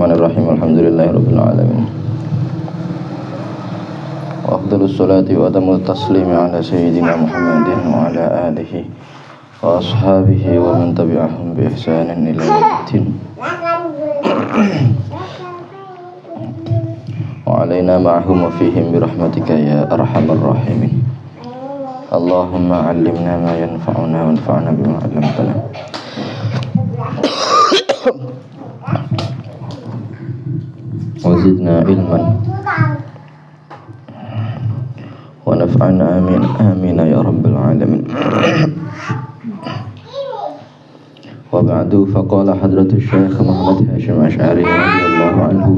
Bismillahirrahmanirrahim. Alhamdulillahirabbil alamin. Wa afdhalus salati wa atamut taslimi ala sayyidina Muhammadin wa ala alihi wa ashabihi wa man tabi'ahum bi ihsanin ila yaumiddin. Wa alaina ma'ahum wa fihim bi rahmatika ya arhamar rahimin. Allahumma 'allimna ma yanfa'una wanfa'na bima 'allamtana. Wazidna ilman wa naf'ana amin amin ya rabbal alamin. Wa ba'du faqala hadratu Syekh Muhammad Hashim Asy'ari radhiyallahu anhu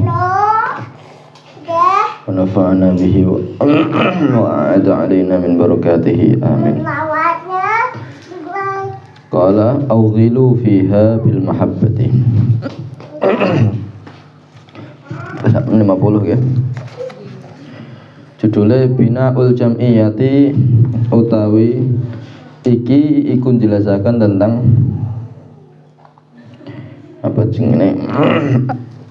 wa nafa'ana bihi wa a'ada 'alaina min barakatihi amin. Qala awghilu fiha bil mahabbati. 50 ya. Judulnya Binaul Jam'iyati utawi iki iku njelasaken tentang apa jenenge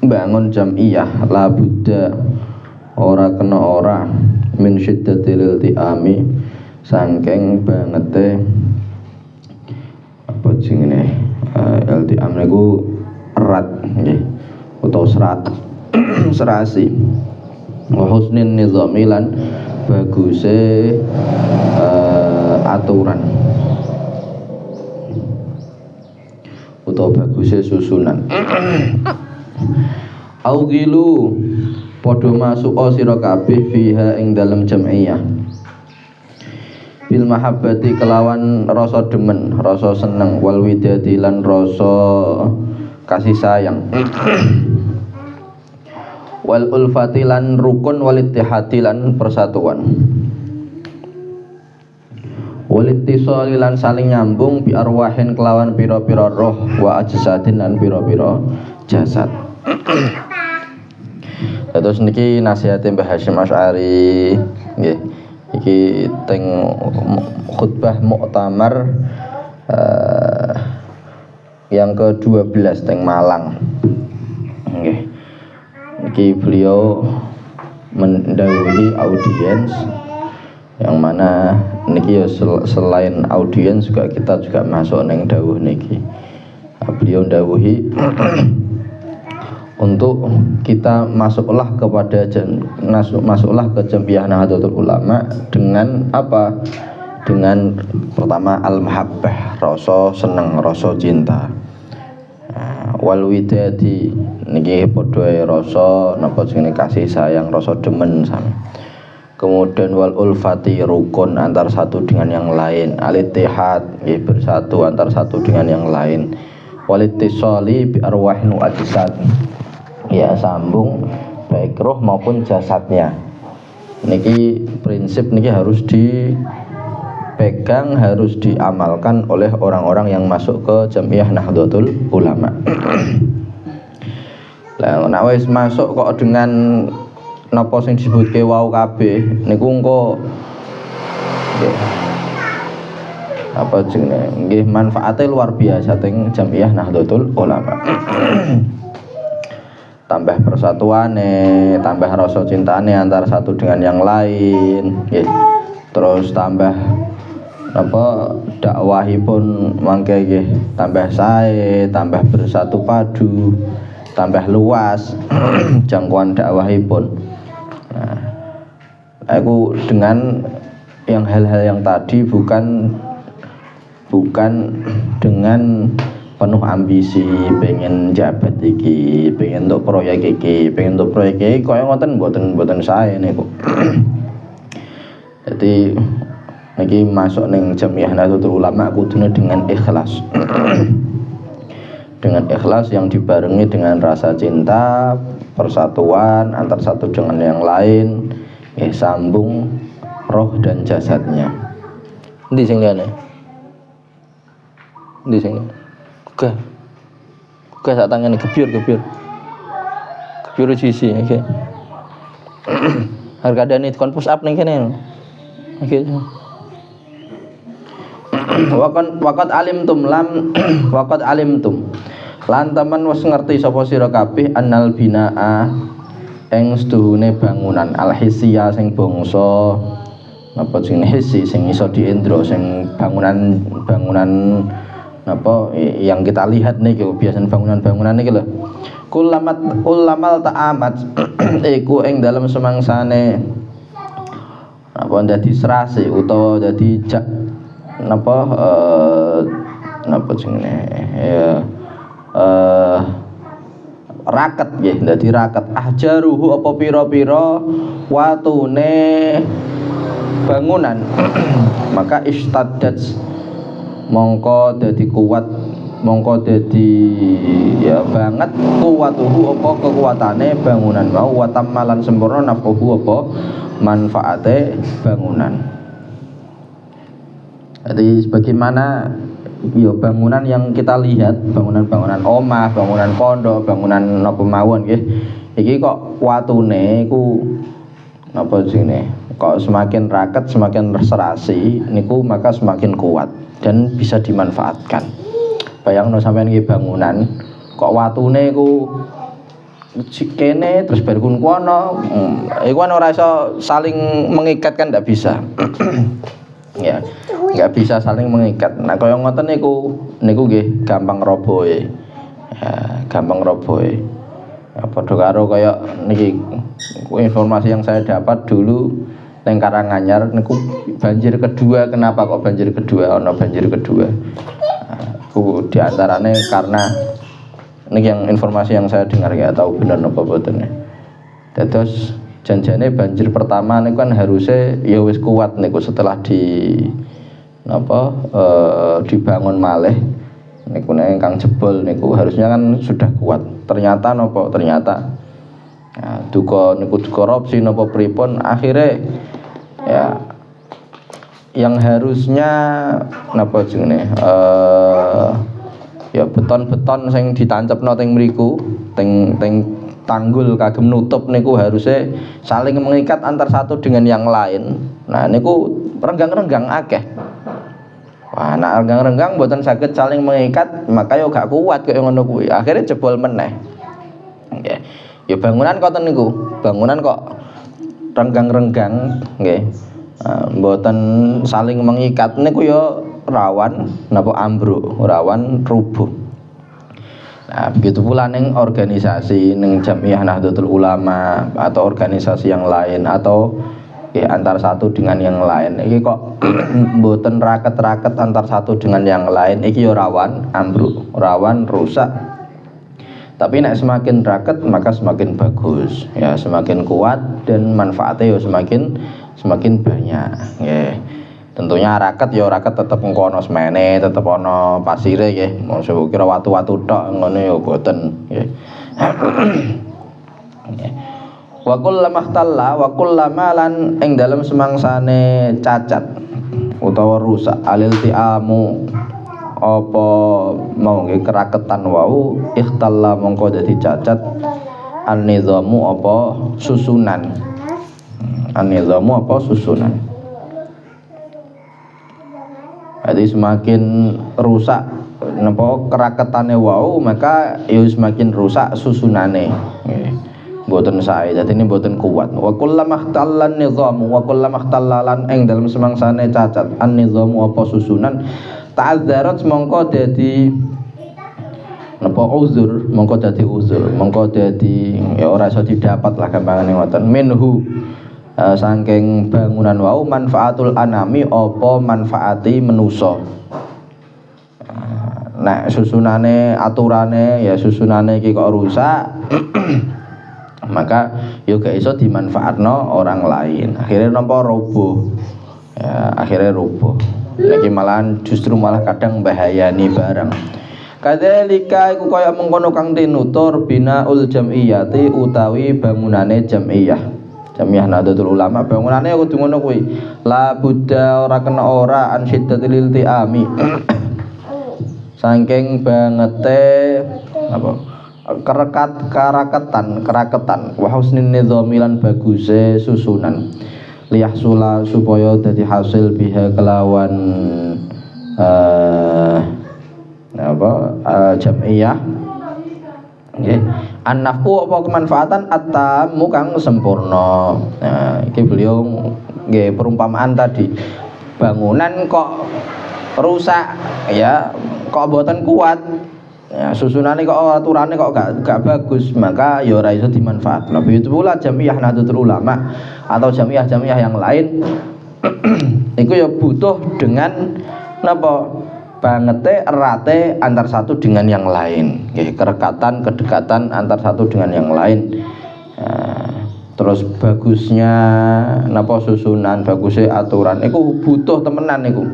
bangun jam'iyah la budda ora kena ora min syiddatil iltiami saking bangete apa jenenge iltiam niku erat nggih utawa serat serasi wa husnin nizami lan baguse aturan utawa baguse susunan. Augilu padha masuk sira kabeh fiha ing dalem jam'iyah bil mahabbati kelawan rasa demen, rasa seneng, wal widati lan rasa kasih sayang. Wal ulfati lan rukun, wal ittihadi lan persatuan, wal ittisali lan saling nyambung, bi arwahin kelawan pira-pira roh, wa ajsadin lan pira-pira jasad. Terus niki nasihate Mbah Hashim Asy'ari nggih. Iki teng khutbah muktamar yang ke-12 teng Malang. Nggih. Niki beliau mendahului audiens yang mana niki ya selain audiens juga kita juga masuk neng dawuh niki. Beliau dawuhi untuk kita masuklah kepada masuklah ke Jam'iyah Nahdlatul Ulama dengan apa? Dengan pertama al-mahabbah, rasa seneng, rasa cinta. Wal widadi niki padha rasa napa jenenge kasih sayang, rasa demen sami. Kemudian wal ulfati rukun antar satu dengan yang lain, al-ittihad nggih bersatu antar satu dengan yang lain. Wal ittisali bi arwahin wa ajsad, ya sambung baik roh maupun jasadnya. Niki prinsip niki harus dipegang, harus diamalkan oleh orang-orang yang masuk ke Jam'iyah Nahdlatul Ulama. Lah nek wis masuk kok dengan napa sing disebutke wau kabeh niku engko apa jenenge nggih manfaate luar biasa teng Jam'iyah Nahdlatul Ulama. Tambah persatuane, tambah rasa cintane antara satu dengan yang lain nggih. Terus tambah apa dakwahipun mangke nggih tambah sae, tambah bersatu padu, tambah luas jangkauan dakwahipun. Nah, aku dengan yang hal-hal yang tadi bukan dengan penuh ambisi pengen jabat iki, pengen untuk proyek iki, kaya ngoten mboten sae niku. Jadi niki masuk ning Jam'iyah Nahdlatul Ulama kudune dengan ikhlas. Dengan ikhlas yang dibarengi dengan rasa cinta, persatuan antar satu dengan yang lain, sambung roh dan jasadnya. Endi sing liyane? Endi sing? Oke sak tangane gebyur sisi oke. Harga dane kon push up ning kene. Oke. Waqad alimtum Lan temen wis ngerti sapa sira kabeh annal binaa ing seduhune bangunan al-hisiyah sing bangsa napa jenenge hisi sing iso diendro sing bangunan napa yang kita lihat niki biasanya bangunan-bangunan niki lho. Kulamal ta'amat iku ing dalem semangsane apa dadi serasi utawa dadi napa jenenge ya raket nggih dadi raket ahjaruhu apa pira-pira watune bangunan maka istaddat mongko dadi kuat mongko dadi ya banget kuwatuhu apa kekuatane bangunan mau wa tammalan sempurna nafuhu apa manfaate bangunan. Jadi sebagaimana ya bangunan yang kita lihat, bangunan-bangunan omah, bangunan pondok, bangunan napa mawon nggih. Iki kok watune iku napa jenenge? Kok semakin raket, semakin serasi niku maka semakin kuat dan bisa dimanfaatkan. Bayangno sampeyan iki bangunan kok watune iku kene terus berkun kono, iku kan ora iso saling mengikat kan ndak bisa. Ya, nggak bisa saling mengikat. Nah, kaya ngoten niku nggih gampang robohe. Ya, gampang robohe. Ya, padha karo kaya niki informasi yang saya dapat dulu neng Karanganyar niku banjir kedua. Kenapa kok banjir kedua? Ono banjir kedua. Nah, diantaranya karena niki yang informasi yang saya dengar nggak tahu benar napa boten. Terus janjane banjir pertama niku kan harusnya ya wis kuat niku setelah dibangun malih niku nek kang jebol niku harusnya kan sudah kuat. Ternyata duka korupsi napa pripun akhirnya ya yang harusnya napa jenenge ya beton-beton sing ditancepno teng mriku teng tanggul kagem nutup niku harusnya saling mengikat antar satu dengan yang lain. Nah niku renggang-renggang akeh. Wah, nah renggang-renggang mboten saged saling mengikat, maka yo gak kuat kaya ngono kuwi. Akhirnya jebol meneh. Nggih. Ya bangunan koten niku. Bangunan kok renggang-renggang nggih. Mboten saling mengikat niku yo rawan napa ambruk, rawan rubuh. Nah, begitu pula neng organisasi neng Jamiah Nahdlatul Ulama atau organisasi yang lain atau ya antar satu dengan yang lain. Iki kok mboten raket-raket antar satu dengan yang lain. Iki yo rawan ambruk, rawan rusak. Tapi nek semakin raket maka semakin bagus. Ya semakin kuat dan manfaatnya yo semakin banyak. Ya. Tentunya raket ya raket tetep engko ana semene, tetep ana pasire nggih. Mosok kira watu-watu tok ngono ya boten nggih. Wa kullamahtallah wa kullamalan ing dalem semangsane cacat utawa rusak aliltiamu apa mau nggih keraketan wau ikhtalla mongko dadi cacat an-nizamu apa susunan. An-nizamu apa susunan. Jadi semakin rusak napa keraketane wau maka ya semakin rusak susunane. Nggih. Mboten sae. Dadi ini mboten kuat. Wa kullamahtallan nizamu wa kullamahtallalan ing dalem semangsane cacat an-nizamu apa susunan ta'azzarat mongko dadi napa uzur, mongko dadi uzur, mongko dadi ya ora iso didapat lah gampangane ngoten. Minhu saking bangunan wau manfaatul anami apa manfaati menusa. Nek susunane aturane ya susunane iki kok rusak maka yo gak iso dimanfaatno orang lain. Akhirnya napa roboh. Ya, akhirnya roboh. Niki malahan justru malah kadang bahayani barang. Kadzalika iku kaya mengkono kang tinutur binaul jamiyati utawi bangunane jamiyah. Jamiah Nahdlatul Ulama bangunane kudu ngono kuwi. La budda ora kena ora an syiddatil iltiami. Saking bangete apa? Keraketan wa husnin nizamilan baguse susunan. Liyahsula supaya dadi hasil biha kelawan jamiyah Nggih. An-naf'u apa kemanfaatan at-tammu kang sempurna. Nah, iki beliau nggih perumpamaan tadi. Bangunan kok rusak ya, kok mboten kuat. Ya, susunannya kok aturannya kok gak bagus, maka ya ora iso dimanfaatkan. Begitu pula Jamiah Nahdlatul Ulama atau jamiah-jamiah yang lain itu ya butuh dengan napa bangete erate antar satu dengan yang lain, kerekatan kedekatan antar satu dengan yang lain. Terus bagusnya napa susunan, bagusnya aturan iku butuh temenan iku.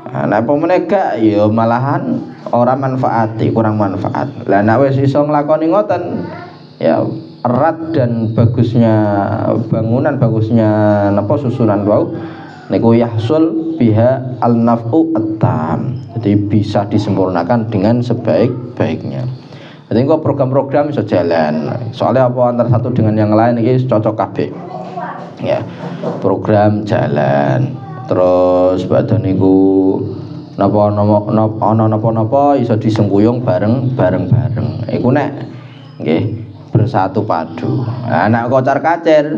Nah pemene gak ya malahan ora manfaati, kurang manfaat. Lah nek wis iso nglakoni ngoten ya erat dan bagusnya bangunan, bagusnya napa susunan wau niku yahsul biha al-naf'u at-tam. Jadi bisa disempurnakan dengan sebaik-baiknya. Jadi kok program-program bisa jalan. Soalnya apa antar satu dengan yang lain ini cocok kabeh. Ya, program jalan. Terus badan niku napa iso disengkuyung bareng-bareng. Iku nek nggih bersatu padu. Nah, nek kocar-kacir,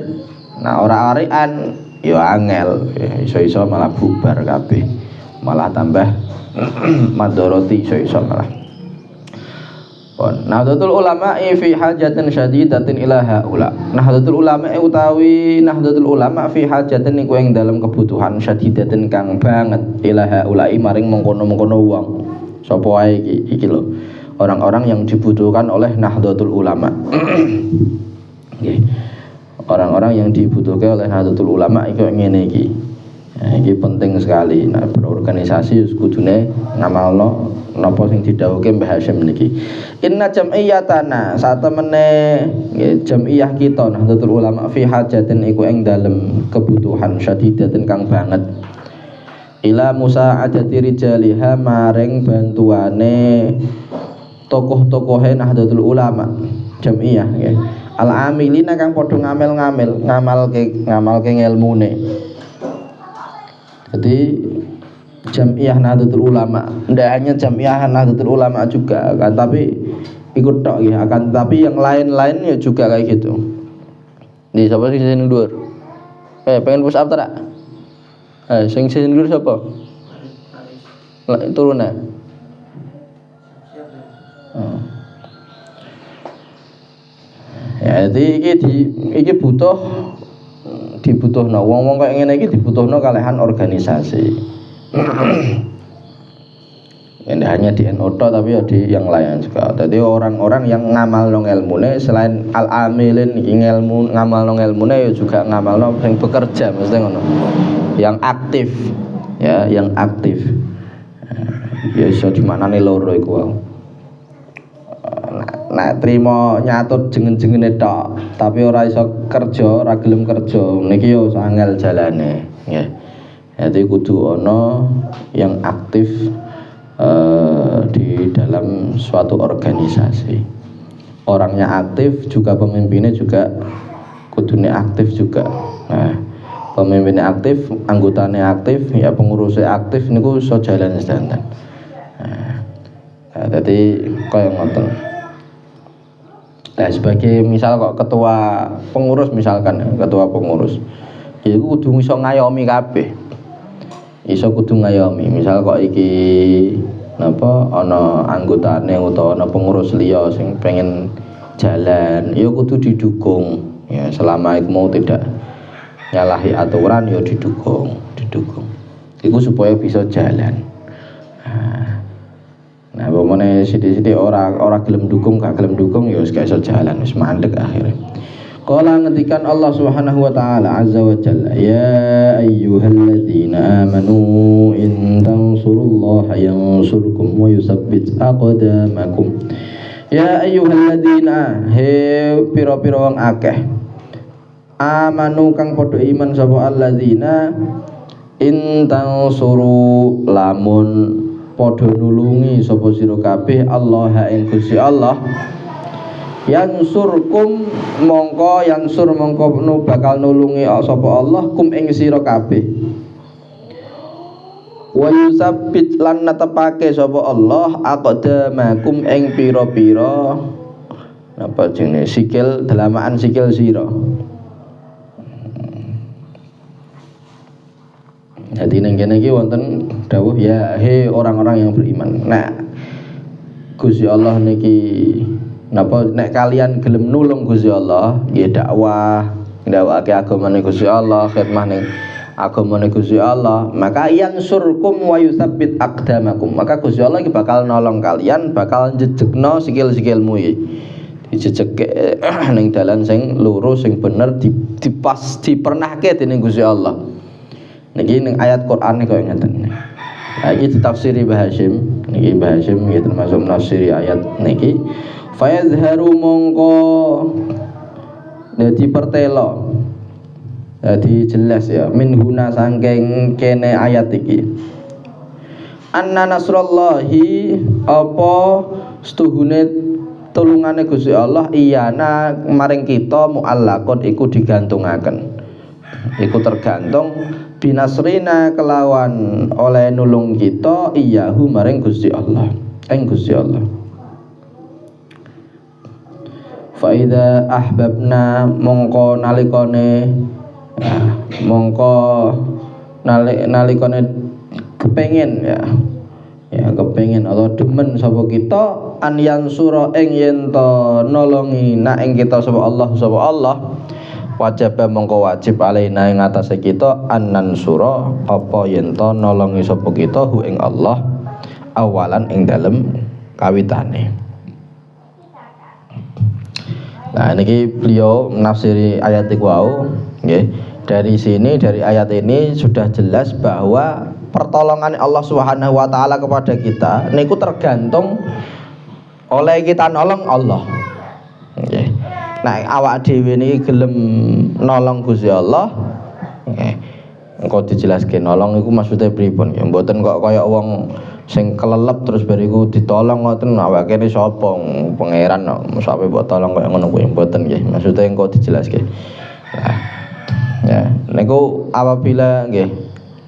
nah ora arikan ya angel, iso-iso malah bubar kabeh. Malah tambah madoroti iso-iso malah. Nahdlatul ulama fi hajatin syadidatin ila haula. Nahdlatul ulama utawi nahdlatul ulama fi hajatin niku ing dalam kebutuhan syadidatin kang banget ila haula maring mengkono-mengkono wong. Sapa wae iki lho. Orang-orang yang dibutuhkan oleh nahdlatul ulama. Nggih. Orang-orang yang dibutuhkan oleh nahdlatul ulama iku ngene iki. Nah, iki penting sekali. Nah, berorganisasi kudune ngamalno napa sing didhawuhke Mbah Hasyim niki. Inna jam'iyatana satemene jam'iyah kita Nahdlatul Ulama fi hajatin iku ing dalem kebutuhan syadidatin kang banget. Ila musa'adati rijaliha maring bantuane tokoh-tokohe Nahdlatul Ulama jam'iyah nggih. Al-amilina kang padha ngamalke ngelmune. Jadi Jamiah Nahdlatul Ulama, tidak hanya Jamiah Nahdlatul Ulama juga kan, tapi ikut tok ya, akan tapi yang lain-lain ya juga kayak gitu. Di siapa sing sing dhuwur? Pengen push up tak? Sing sing dhuwur sapa? Turun ya. Ya, jadi iki dibutuhno wong-wong kaya ngene iki dibutuhno kalehan organisasi. Ini hanya di NU tapi ya di yang lain juga. Jadi orang-orang yang ngamalno ilmune selain al-amilin ilmu ngamalno ilmune ya juga ngamalno sing bekerja mesti ngono. Yang aktif ya, yang aktif. Ya iso dimaknani loro iku wae. Nek trimo nyatut jengen-jengene tok, tapi ora iso kerja, ora gelem kerja, niki yo angel jalane, nggih. Jadi kudu ana yang aktif di dalam suatu organisasi. Orangnya aktif juga pemimpinnya juga kudune aktif juga. Nah, pemimpinnya aktif, anggotanya aktif, ya pengurusnya aktif niku iso jalan sedanten. Nah, jadi kaya ngoten. Nah, sebagai misal kok ketua pengurus misalkan ketua pengurus ya iku kudu iso ngayomi kabeh. Iso kudu ngayomi. Misal kok iki napa ana anggotane utawa ana pengurus liya sing pengen jalan, ya kudu didukung. Ya selama iku mau tidak nyalahi aturan ya didukung. Iku supaya bisa jalan. Nah, pemene sithik-sithik ora gelem dukung, gak gelem dukung ya wis gak iso jalan, wis mandek akhire. Qala ngendikan Allah Subhanahu wa taala azza wa jalla, ya ayyuhalladzina amanu in tansurullaha yansurkum wa yusabbit aqdamakum. Ya ayyuhalladzina he pira-pira wong akeh amanu kang padha iman sapa alladzina in tansuru lamun padha nulungi sapa sira kabeh Allah ing Gusti Allah yansurkum mongko bakal nulungi sapa Allah kum ing sira kabeh wa yusabbit lan netepake sapa Allah aqdamakum ing pira-pira apa jenenge sikil dalamaan sikil sira. Jadi ning kene iki wonten dawuh ya he orang-orang yang beriman. Nah, Gusti Allah niki napa nek kalian gelem nulung Gusti Allah, nggih dakwah, ndawake agamane Gusti Allah, khidmah ning agamane Gusti Allah, maka yansurkum wa yutsabbit aqdamakum. Maka Gusti Allah iki bakal nolong kalian, bakal jejegno sikil-sikilmu iki. Dijejeke ning dalan sing lurus sing bener dipernahke dening Gusti Allah. Niki ning ayat Qur'an kaya ngeten. Nah, iki ditafsiri Mbah Hasyim. Niki Mbah Hasyim iki termasuk nafsiri ayat niki. Fa yazharu mongko dadi pertelo. Dadi jelas ya min huna saking kene ayat iki. Anna nasrallahi apa setuhune tulungane Gusti Allah iyana maring kita muallaqon iku digantungaken. Iku tergantung binasrina kelawan oleh nulung kita iyahu maring Gusti Allah Gusti Allah. Fa idza ahbabna mongko nalikane nalikane kepengin ya kepengin Allah demen sapa kita an yansura ing yen to nolongi nak ing kita sapa Allah wajib mongko wajib alaina ing atase kita anan sura apa yen to nolongi sapa kita hu ing Allah awalan ing dalem kawitane. Nah niki beliau menafsiri ayat iku wau nggih. Dari sini dari ayat ini sudah jelas bahwa pertolongan Allah Subhanahu wa taala kepada kita niku tergantung oleh kita nolong Allah. Nggih. Nah, awak dhewe niki gelem nolong Gusti Allah. Engko dijelaske nolong iku maksude pripun ya. Mboten kok kaya wong sing kelelep terus bariku ditolong ngoten awake kene sapa pangeran kok sampe mbok tolong kaya ngono kuwi mboten nggih. Maksude engko dijelaske. Nah, ya, niku apabila nggih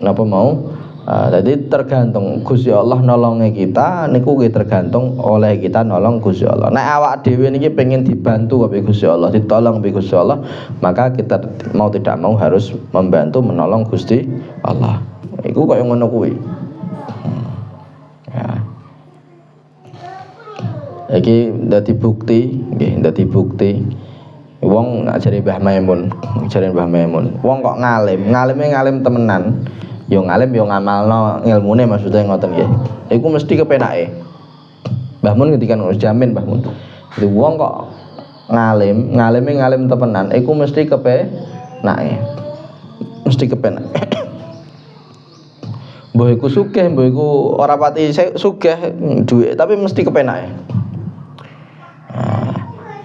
napa mau jadi tergantung Gusti Allah nolonge kita niku nggih tergantung oleh kita nolong Gusti Allah. Nek awak dhewe niki pengen dibantu oleh Gusti Allah, ditolong oleh Gusti Allah, maka kita mau tidak mau harus membantu menolong Gusti Allah. Iku kaya ngono kuwi. Ya. Iki dadi bukti, nggih, dadi bukti. Wong nak jare Mbah Maimun, wong kok ngalim temenan. Yo ngalim yo ngamalno ilmune maksudnya ngoten nggih. Iku mesti kepenake. Mbah Mun ngendikan jamin Mbah Mun. Jadi wong kok ngalim temenan iku mesti kepenake. Mesti kepenake. Mbah iku sugih, mbah iku ora pati sugih duwe tapi mesti kepenake.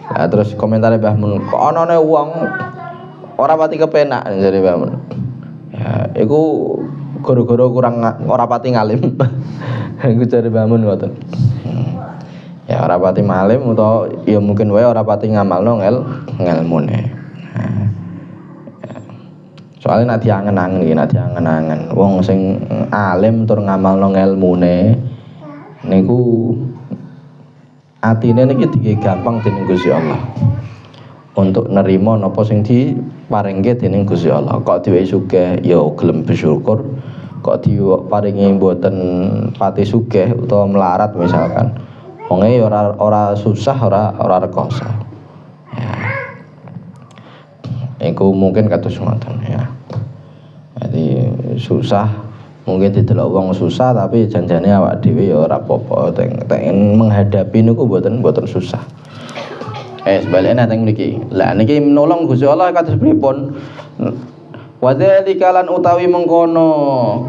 Nah, terus komentare Mbah Mun, kok anane wong ora pati kepenak jare Mbah Mun. Ya, iku gara-gara kurang ora pati ngalim. Iku jare Mbah Mun ngoten. Ya ora pati malim utawa ya mungkin wae ora pati ngamalno ngelmune. Nah, ya. Soalnya nek diangen-angen wong sing alim tur ngamalno ngelmune niku atine niki gampang dening Gusti Allah. Untuk nerima napa sing diparingke dening Gusti Allah. Kok diwehi sugih ya gelem bersyukur, kok diparingi mboten pati sugih utawa melarat misalkan. Wonge ora susah, ora rekoso. Ya. Iku mungkin kados ngoten ya. Jadi susah mungkin didelok wong susah tapi janjane awak dhewe ya ora apa-apa. Teng menghadapi niku mboten susah. Sebaliknya teng niki. Lah niki menolong Gusti Allah kados pripun? Wa dzalika lan utawi mengkono.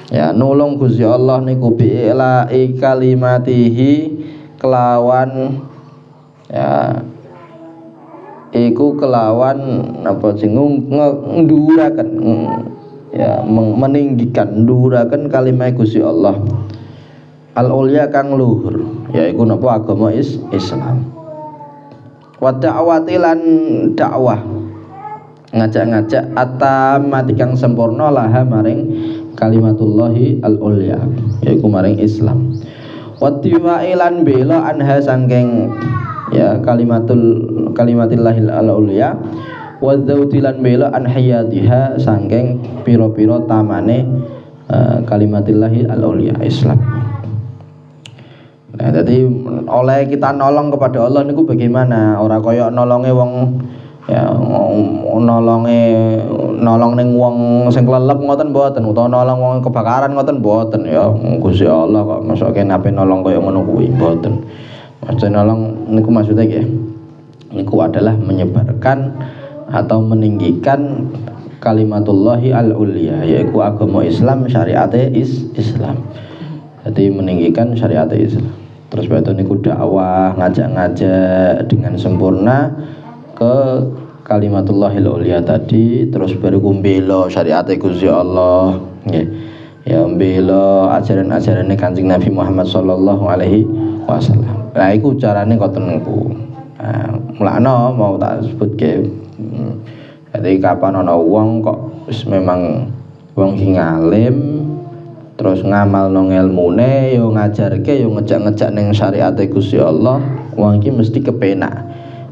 Ya nulung Gusti Allah niku bi'la kalimatihi kelawan ya iku kelawan apa sing nduraken ya meninggikan nduraken kalimat Gusti Allah. Al-ulya kang luhur yaiku napa agama Islam. Wa da'wati lan dakwah ngajak-ngajak atamati kang sempurna laha maring kalimatullahi al-ulya yaiku maring Islam. Wa tiwailan bela anha sangking ya kalimatillahil al-ulya wa dzaudilan bela an hayatiha sangking pira-pira tamane kalimatillahil al-ulya Islam. Nah, jadi oleh kita nolong kepada Allah niku bagaimana? Ora kaya nolonge wong ya nolong ning wong sing klelep ngoten mboten utawa nolong wong kebakaran ngoten mboten ya Gusti Allah kok maksudke nape nolong kaya ngono kuwi mboten. Maksudnya nolong niku maksudnya nggih niku adalah menyebarkan atau meninggikan kalimatullahi al-ulya yaitu agama Islam syariate Islam. Jadi meninggikan syariat Islam. Terus itu niku dakwah ngajak-ngajak dengan sempurna ke kalimatullahil ulya tadi, terus baru kumbelo syariat Gusti Allah nggih. Ya mbelo ajaran-ajarane Kanjeng Nabi Muhammad sallallahu alaihi wasallam. Lah iku carane ngoten niku. Mulane mau tak sebutke. Jadi kapan ana wong kok wis memang wong sing alim terus ngamal nang ilmune yo ngajarke yo ngejak-ngejak ning syariate Gusti Allah wong iki mesti kepenak.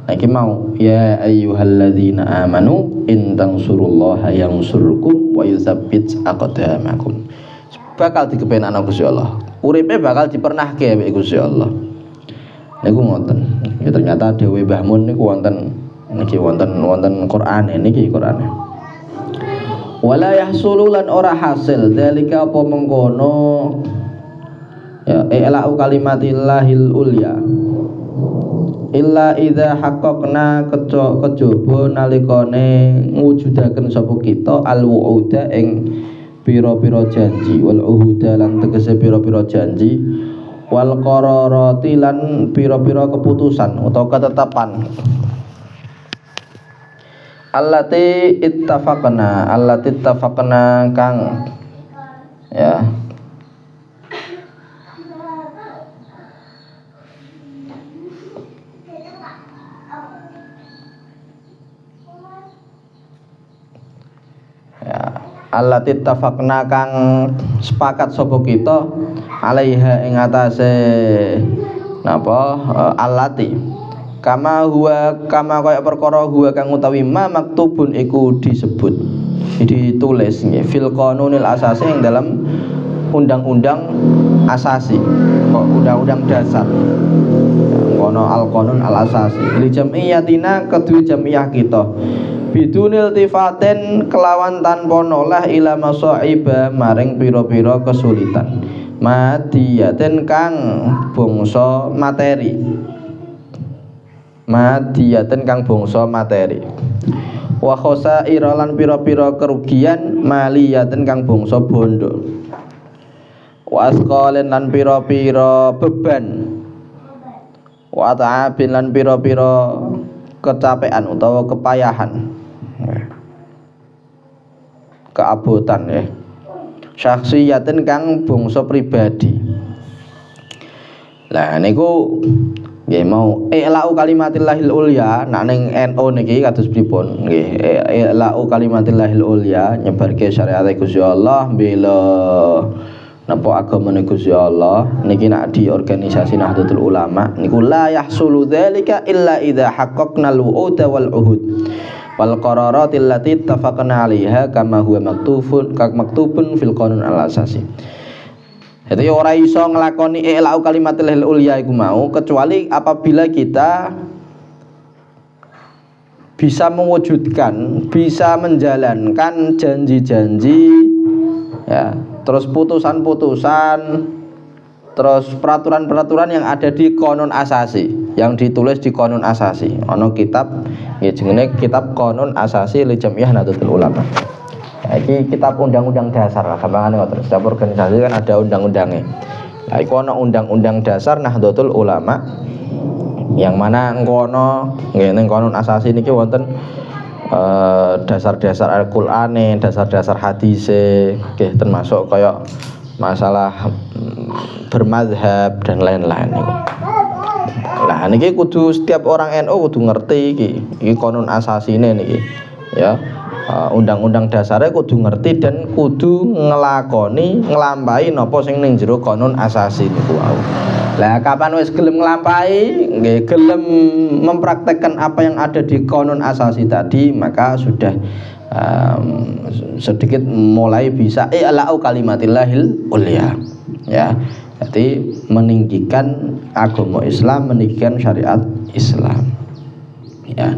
Nah iki mau ya ayyuhalladzina amanu in tansurullaha yansurkum wa yutsabbit aqdamakum. Bakal dikepenak nang Gusti Allah. Uripe bakal dipernahke mbek Gusti Allah. Niku ngoten. Ya ternyata dhewe Mbah Mun niku wonten Qur'ane niki Qur'ane. Wala yahsulu lan ora hasil dalika apa mengkono ya i'la'u kalimatillahil ulya illa idza haqqaqna kejaba nalikane ngujudaken sapa kita al-wu'uda ing pira-pira janji wal uhuda lan tegese pira-pira janji wal qararati lan pira-pira keputusan utawa ketetapan allati ittafaqna kang ya allati ittafaqna kang sepakat sapa kita alaiha ing atase napa allati kama kaya perkara huwa kang utawi ma maktubun iku disebut ditulis nggih fil qanunil asasi ing dalam undang-undang asasi kok undang-undang dasar ngono al qanun al asasi li jamiyatina kedue jamiyah kita bidunil tifaten kelawan tanpa nolah ila masaiba maring pira-pira kesulitan madiyaten kang bangsa madiyaten kang bangsa materi wa khasaira lan pira-pira kerugian maliyaten kang bangsa bondo wa asqalen lan pira-pira beban wa ta'abin lan pira-pira kecapean utawa kepayahan keabotan ya syakhsiyaten kang bangsa pribadi. Lah niku nggih mau i'la'u kalimatillahil ulya nak ning NU niki kados pripun nggih i'la'u kalimatillahil ulya nyebarke syariat Gusti Allah bela napa agamane Gusti Allah niki nak di organisasi Nahdlatul Ulama niku la yahsulu dzalika illa idza haqqaqna al-wu'uda wal uhud wal qararatil lati ittafaqna 'alaiha kama huwa maktubun fil qanun al-asasi. Jadi ora iso nglakoni i'la'u kalimatillahil ulya iku mau kecuali apabila kita bisa mewujudkan, bisa menjalankan janji-janji ya, terus putusan-putusan, terus peraturan-peraturan yang ada di Qanun Asasi, yang ditulis di Qanun Asasi. Ono kitab ya jenenge kitab Qanun Asasi li Jam'iyah Nahdlatul Ulama. Iki kitab undang-undang dasar lah gampangane ngoten. Setiap organisasi kan ada undang-undangnya. Lah iku ana undang-undang dasar Nahdlatul Ulama yang mana ngono nggih ning Qanun Asasi niki wonten dasar-dasar Al-Qur'ane, dasar-dasar hadise, nggih termasuk kaya masalah bermadzhab dan lain-lain niku. Lah niki kudu setiap orang NU kudu ngerti iki Qanun Asasine niki ya. Undang-undang dasarnya kudu ngerti dan kudu ngelakoni nglampahi napa sing ning jero Qanun Asasi niku wau. Lah kapan wis gelem nglampahi, nggih gelem mempraktekkan apa yang ada di qanun asasi tadi, maka sudah sedikit mulai bisa i'la'u kalimatillahil ulya. Ya. Jadi meninggikan agama Islam, meninggikan syariat Islam. Ya.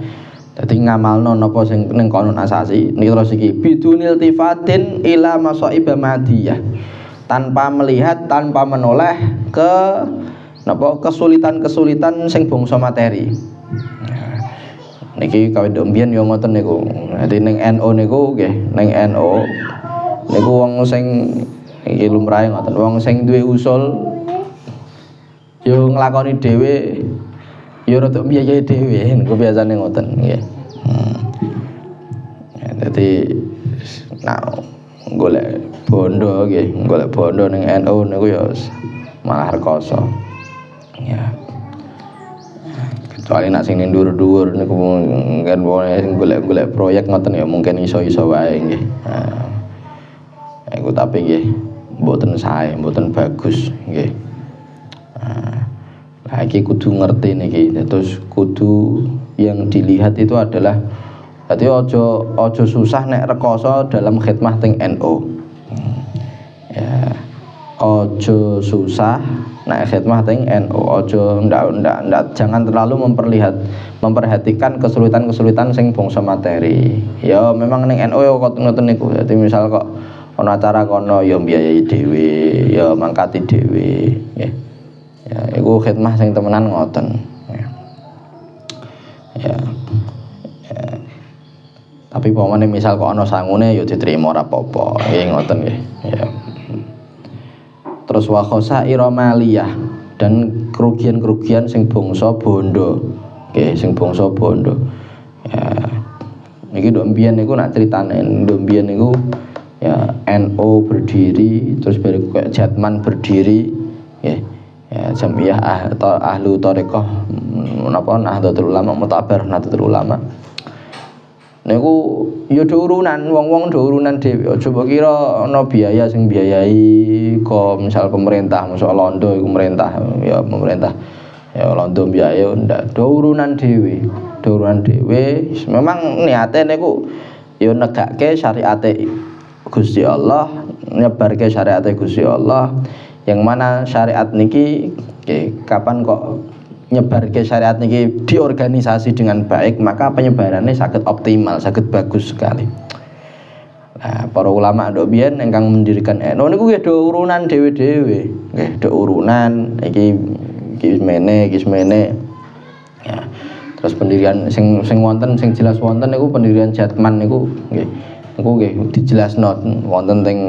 Jadi ngamalno napa sing ning qanun asasi niki terus iki bidunil tifatin ila masaiba madiyah. Tanpa melihat, tanpa menoleh ke napa kesulitan-kesulitan sing bangsa materi. Niki kawit mbiyen yo ngoten niku. Dadi ning NU niku nggih, ning NU niku wong sing iki lumrahe ngoten, wong sing duwe usul yo nglakoni dhewe yo rada biayai dhewe, niku biasane ngoten nggih. Dadi golek bondo nggih, golek bondo ning NU niku ya malah rekoso. Ya. Kecuali nek sing dhuwur-dhuwur niku kan sing golek-golek proyek ngoten ya mungkin iso-iso wae nggih. Iku tapi nggih mboten sae, mboten bagus nggih. Lah iki kudu ngerti niki. Terus kudu yang dilihat itu adalah berarti ojo susah nek rekoso dalam khidmah teng NU. Ya, ojo susah nek khidmah teng NU. Ojo ndak jangan terlalu memperhatikan kesulitan-kesulitan sing bangsa materi. Ya memang ning NU ya ngoten niku. Dadi misal kok ana acara kono ya mbiayai dhewe, ya mangkati dhewe, nggih. Ya iku khidmah sing temenan ngoten. Ya. Tapi pamane misal kok ana sangune ya diterima ora apa-apa. Nggih ngoten nggih. Ya. Terus wa khasaira maliyah dan kerugian-kerugian sing bangsa bondo. Nggih, sing bangsa bondo. Ya. Niki nduk mbiyen niku nak critane nduk mbiyen niku ya NU berdiri terus bariku kayak Jatman berdiri nggih. Ya Jamiah Ahlu Thariqah menapa Nahdlatul Ulama Mutabar Nahdlatul Ulama. Niku ya do urunan wong-wong do urunan dhewe. Aja mbok kira ana biaya sing biayai kok misal pemerintah, misal Londo iku pemerintah. Ya Londo biaya ndak do urunan dhewe. Do urunan dhewe. Memang niate niku ya negake syariate Gusti Allah, nyebarke syariate Gusti Allah. Yang mana syariat niki kapan kok nyebarke syariat niki diorganisasi dengan baik, maka penyebarannya sangat optimal, sangat bagus sekali. Nah, para ulama ndok biyen ingkang mendirikan NU niku nggih do urunan dhewe-dhewe, nggih do urunan iki mene. Ya. Terus pendirian sing wonten sing jelas wonten niku pendirian Jatman niku nggih. Niku nggih dijelasno wonten teng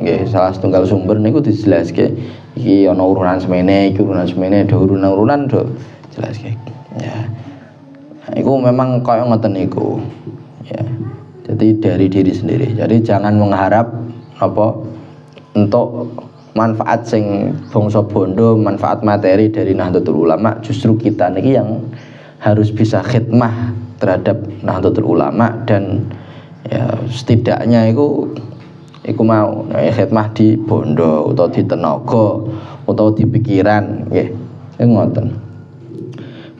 nggih salah setunggal sumber niku dijelaske iki ana urunan semene, iki urunan semene, do urunan do jelaske. Ya. Nah, iku memang kaya ngoten niku. Ya. Jadi dari diri sendiri. Jadi jangan mengharap apa untuk manfaat sing bangsa bondo, manfaat materi dari Nahdlatul Ulama. Justru kita niki yang harus bisa khidmah terhadap Nahdlatul Ulama dan ya setidaknya iku mau khidmah di bondo atau di tenaga atau di pikiran nggih ngoten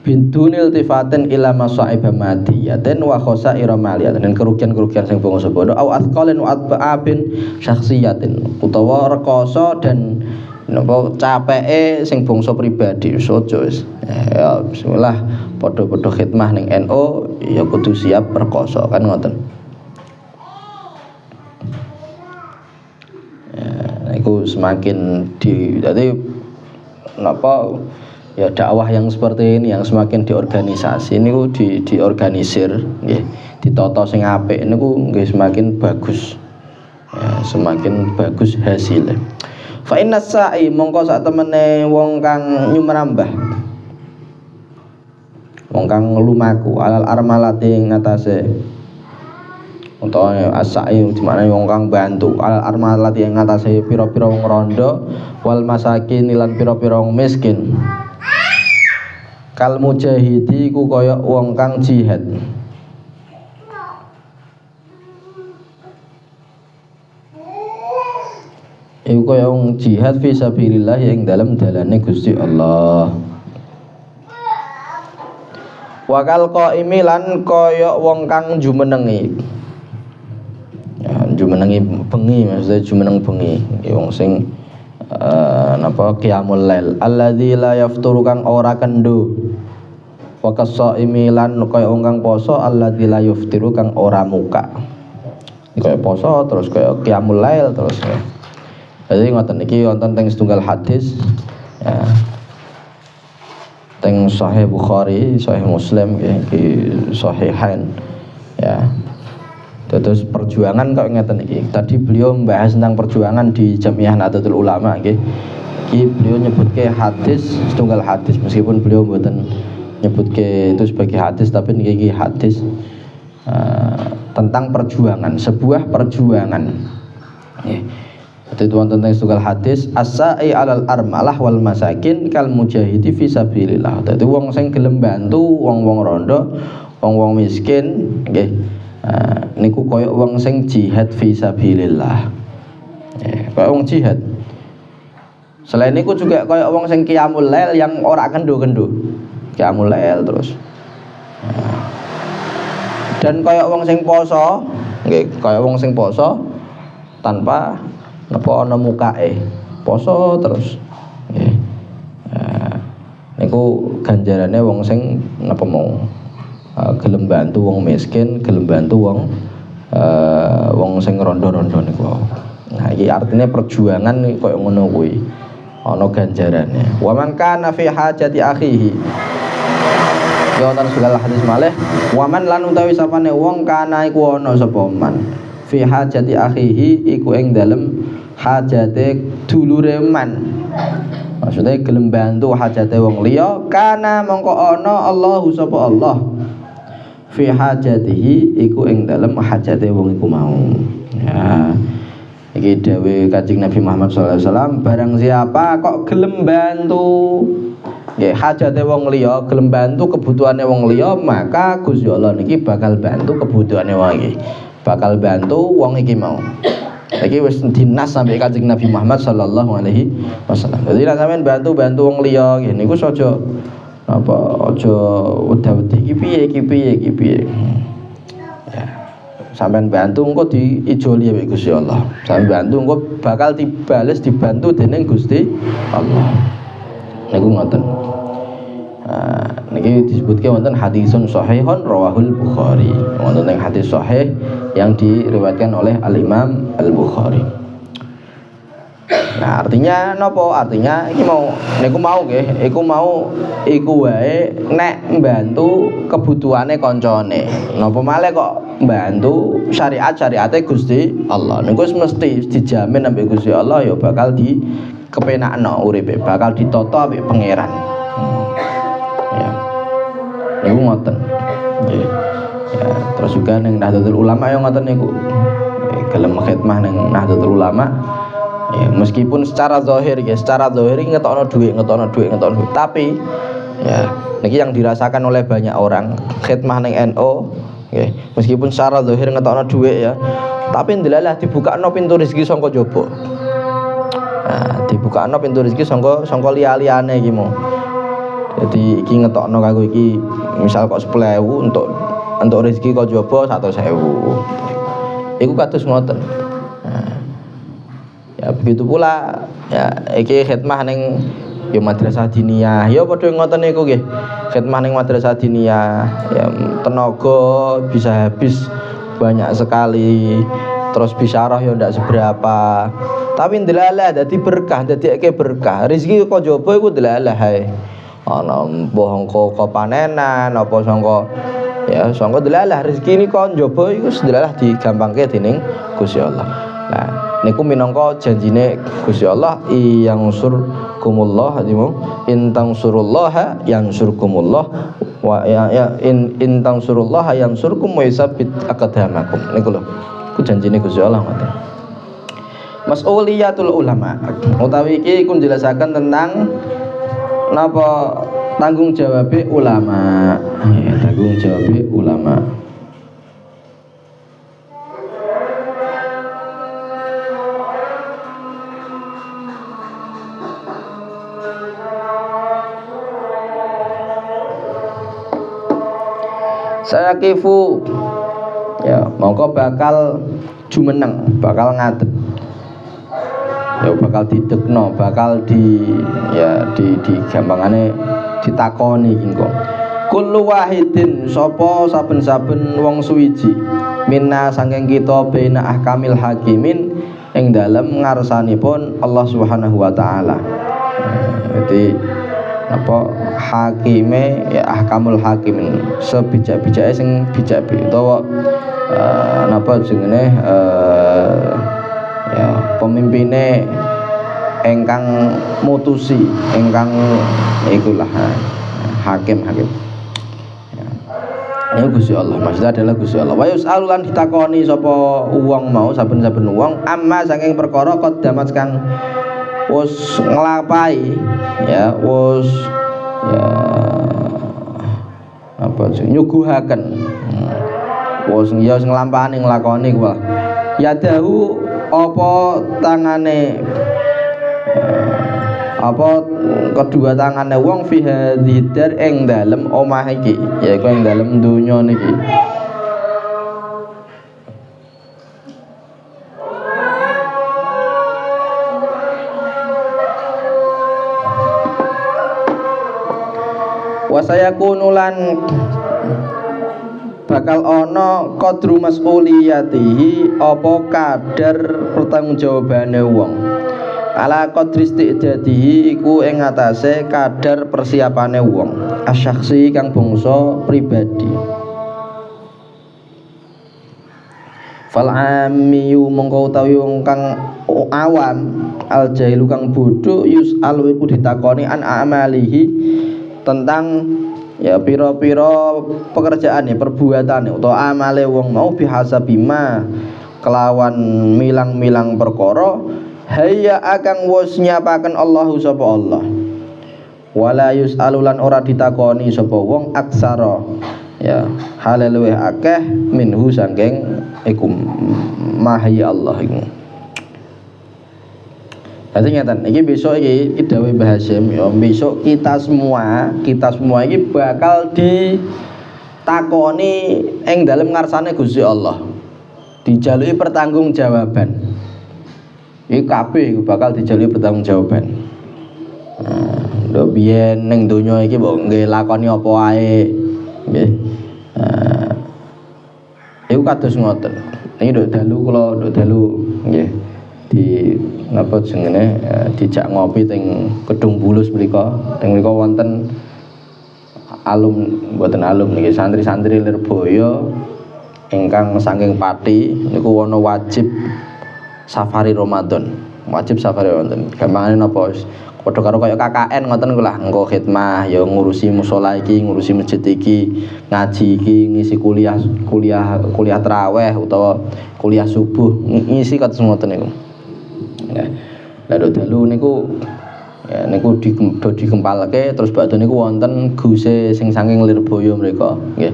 bidunil tifatin ila masaib madiyatin wa khasaira maliyatin dan kerugian-kerugian sing bangsa bondo au athqalin wa atba'abin syakhsiyatin utawa rekoso dan napa capeke sing bangsa pribadi sojo wis ya bismillah padha-padha khidmah ning NU ya kudu siap rekoso kan ngoten. Iku semakin jadi napa ya dakwah yang seperti ini yang semakin diorganisasi niku diorganisir nggih ditata sing apik niku nggih semakin bagus ya semakin bagus hasilnya. Fa inna sa'i mongko sak temene wong kang nyumrambah wong kang lumaku alal armalati ing atase utawa as-sa'i dimana wong kang bantu al armalati ing atase pira-pira wong rondo wal masakin lan pira-pira wong miskin kal mujahidi ku kaya wong kang jihad iku kaya wong jihad fi sabilillah ing dalem dalane Gusti Allah. Wakal qaimi lan kaya wong kang jumenengi. Ya, jumenengi bengi, maksudnya jumeneng bengi. Wong sing napa qiyamul lail alladzi la yafturu kang ora kendo. Wa qasaimi lan kaya wong kang poso alladzi la yuftiru kang ora muka. Kaya poso terus kaya qiyamul lail terus ya. Jadi ngoten iki wonten teng setunggal hadis ya. Teng Sahih Bukhari, Sahih Muslim iki sahihain ya. Terus perjuangan kok ngeten iki. Tadi beliau membahas tentang perjuangan di Jamiah Nahdlatul Ulama nggih. Iki beliau nyebutke hadis, setunggal hadis meskipun beliau mboten nyebutke itu sebagai hadis tapi niki hadis tentang perjuangan, sebuah perjuangan. Nggih. Itu wonten teng setunggal hadis as-sa'i 'alal armalah wal masakin kal mujahidi fi sabilillah. Dadi wong sing gelem bantu wong-wong rondo, wong-wong miskin nggih. Niku kaya wong sing jihad fi sabilillah. Kaya wong jihad. Selain niku juga kaya wong sing qiyamul lail yang ora kendo-kendo. Qiyamul lail terus. Dan kaya wong sing poso, nggih, kaya wong sing poso tanpa napa ana mukae. Poso terus. Nggih. Niku ganjarane wong sing napa mau gelem bantu wong miskin, gelem bantu wong sing rondo-rondo niku. Nah, iki artine perjuangan koyo ngono kuwi. Ana ganjarane. Wa man kana fi hajati akhihi. Ya wonten segala hadis malih, wa man lan utawi sapane wong kana iku ana sapa man. Fi hajati akhihi iku ing dalem hajate dulure man. Maksudnya gelem bantu hajate wong liya kana mongko ana Allahu sapa Allah. Fi hajatihi iku ing dalem hajate wong iku mau. Ya. Iki dawuh Kanjeng Nabi Muhammad sallallahu alaihi wasallam, barang siapa kok gelem bantu nggih hajate wong liya, gelem bantu kebutuhane wong liya, maka Gusti Allah niki bakal bantu kebutuhane wong iki. Bakal bantu wong iki mau. Iki wis dinas sampai Kanjeng Nabi Muhammad sallallahu alaihi wasallam. Jadi nek sampean bantu-bantu wong liya nggih niku aja apa aja wedi-wedi iki piye. Ya. Sampean bantu engko diijoli ya Gusti Allah. Sampean bantu engko bakal dibales dibantu dening Gusti Allah. Niku ngoten. Niki disebutke wonten hadisun sahihun rawahul Bukhari. Wonten ing hadis sahih yang diriwayatkan oleh Al-Imam Al-Bukhari. Nah, artinya napa? Artinya iki mau niku mau nggih, iku wae nek mbantu kebutuhane kancane. Napa malih kok mbantu syariate Gusti Allah. Niku mesti dijamin ambek Gusti Allah ya bakal kepenakno uripe, bakal ditata ambek pangeran. Ya. Niku ngoten. Nggih. Ya, terus juga ning Nahdlatul Ulama yang ngoten niku. Gelem khidmah ning Nahdlatul Ulama. Ya, meskipun secara zahir ngetokno duit. Tapi ya, niki yang dirasakan oleh banyak orang khidmah ning NU, nggih. Meskipun secara zahir ngetokno duit ya, tapi ndelalah dibukakno pintu rezeki saka jaba. Nah, dibukakno pintu rezeki saka liya-liyane iki mau. Jadi iki ngetokno kanggo iki misal kok 10.000 untuk rezeki kok jaba 100.000. Iku kados ngoten. Ya begitu pula ya iki khidmah ning ya madrasah diniyah ya padha ngoten niku nggih. Khidmah ning madrasah diniyah ya tenaga bisa habis banyak sekali, terus bisyarah ya ndak seberapa, tapi ndelalah dadi berkah, dadike berkah. Rezeki kok jaba iku ndelalah hae. Ana mbuh engko panenan apa sangka ndelalah rezeki niku njaba iku ndelalah digampangke dening Gusti Allah. Nah, niku minangka janjine Gusti Allah yang surkumullah hadimu in tansurullaha yansurkumullah wa in tansurullaha yansurkum wa yusabbit aqdamakum. Niku lho. Ku janjine Gusti Allah ngoten. Mas'uliyatul ulama. Utawi iki iku njelasaken tentang napa tanggung jawab ulama. Ya, tanggung jawab ulama. saya kifu ya mongko bakal jumeneng, bakal ngadeg ya bakal didekno, bakal di gampangane ditakoni engko kullu wahidin sapa saben-saben wong suwiji minna saking kita baina ahkamil hakimin ing dalem ngarsanipun Allah Subhanahu wa taala. Jadi apa hakime ya ahkamul hakimin sebijak-bijake sing bijak utawa napa jenenge ya pemimpine engkang mutusi engkang ikulah hakim ya. Ini Gusti Allah, maksudnya adalah Gusti Allah. Wa yus'alulan ditakoni sapa wong mau saben-saben wong amma saking perkara qaddamat kang wis nglampahi ya wis ya apa sing nyuguhaken wis ya sing nglampahane nglakoni kuwi ya dahu apa tangane apa kedua tangane wong fi hadhidar ing dalem omah iki yaiku ing dalem donya niki wasayakunu lan bakal ana qadru mas'uliyatihi apa kadar pertanggungjawabane wong ala qadri istidadihi iku ing atase kadar persiapane wong asyaksi kang bangsa pribadi fal amiyu mongko utawi wong kang awam al jahilu kang bodho yus'alu iku ditakoni an amalihi tentang ya pira-pira pekerjaane perbuatane utawa amale wong mau bihasabima kelawan milang-milang perkara hayya akang wis nyapaken Allahu sapa Allah wala yus'alulan ora ditakoni sapa wong aksara ya halal luweh akeh minhu saking iku mahya Allah iku. Dadi ngeten iki besok iki dawuh Mbah Hasyim ya besok kita semua iki bakal ditakoni ing dalem ngarsane Gusti Allah. Dijaluki pertanggungjawaban. Iki kabeh bakal dijaluki pertanggungjawaban. Lho biyen ning donya iki mbok nggih lakoni apa wae nggih. Iku kados ngoten. Niki nduk dalu kula nduk dalu nggih di napa jenenge dijak ngopi teng Kedung Bulus mriku. Teng mriku wonten mboten alum niki santri-santri Lirboyo ingkang saking Pati niku ana wajib safari Ramadan. Wajib safari Ramadan. Gampangane napa padha karo kaya KKN ngoten niku lah. Engko khidmah ya ngurusi musala iki, ngurusi masjid iki, ngaji iki, ngisi kuliah tarawih utawa kuliah subuh, ngisi kados ngoten niku. Ya. Lalu dalu niku ya niku digempalke terus badhe niku wonten guse sing saking Lirboyo mriku nggih.